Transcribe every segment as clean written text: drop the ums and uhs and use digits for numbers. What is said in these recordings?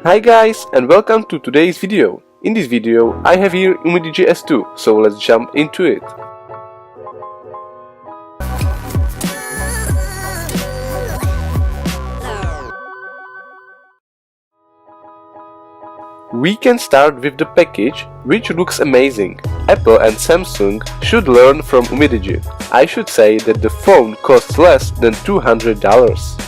Hi guys, and welcome to today's video. In this video I have here Umidigi S2, so let's jump into it. We can start with the package, which looks amazing. Apple and Samsung should learn from Umidigi. I should say that the phone costs less than $200.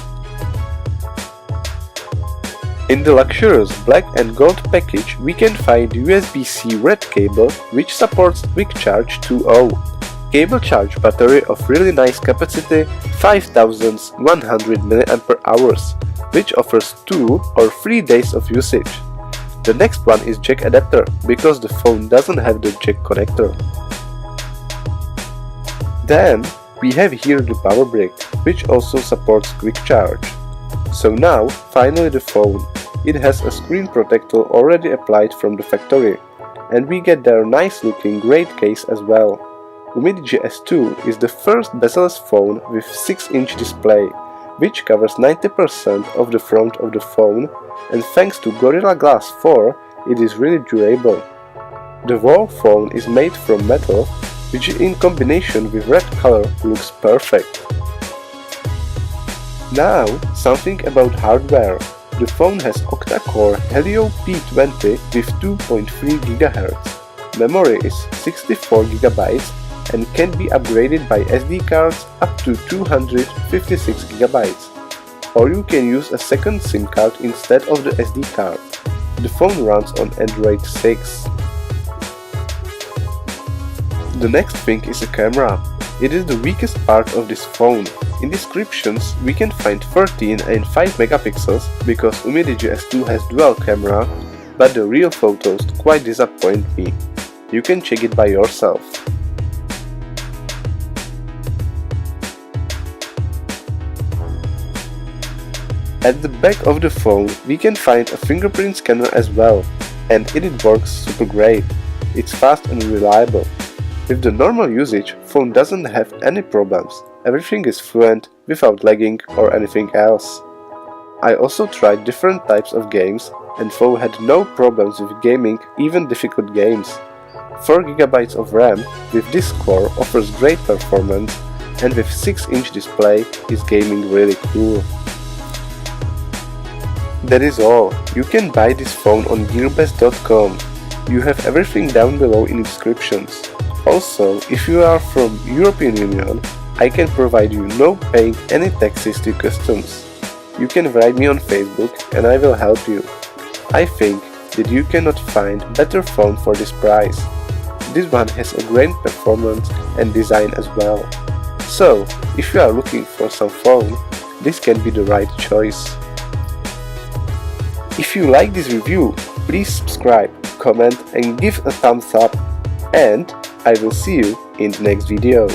In the luxurious black and gold package we can find USB-C red cable which supports Quick Charge 2.0. Cable charge battery of really nice capacity 5100 mAh, which offers 2 or 3 days of usage. The next one is jack adapter, because the phone doesn't have the jack connector. Then we have here the power brick, which also supports quick charge. So now, finally the phone. It has a screen protector already applied from the factory, and we get their nice looking great case as well. Umidigi S2 is the first bezeless phone with 6-inch display, which covers 90% of the front of the phone, and thanks to Gorilla Glass 4 it is really durable. The whole phone is made from metal, which in combination with red color looks perfect. Now something about hardware. The phone has octa-core Helio P20 with 2.3 GHz. Memory is 64 GB and can be upgraded by SD cards up to 256 GB. Or you can use a second SIM card instead of the SD card. The phone runs on Android 6. The next thing is a camera. It is the weakest part of this phone. In descriptions we can find 13 and 5 megapixels because Umidigi S2 has dual camera, but the real photos quite disappoint me. You can check it by yourself. At the back of the phone we can find a fingerprint scanner as well, and it works super great. It's fast and reliable. With the normal usage, phone doesn't have any problems. Everything is fluent, without lagging or anything else. I also tried different types of games, and phone had no problems with gaming even difficult games. 4 GB of RAM with this core offers great performance, and with 6-inch display is gaming really cool. That is all. You can buy this phone on gearbest.com. You have everything down below in descriptions. Also, if you are from European Union, I can provide you no paying any taxes to customs. You can write me on Facebook and I will help you. I think that you cannot find better phone for this price. This one has a great performance and design as well. So, if you are looking for some phone, this can be the right choice. If you like this review, please subscribe, comment and give a thumbs up, and I will see you in the next video.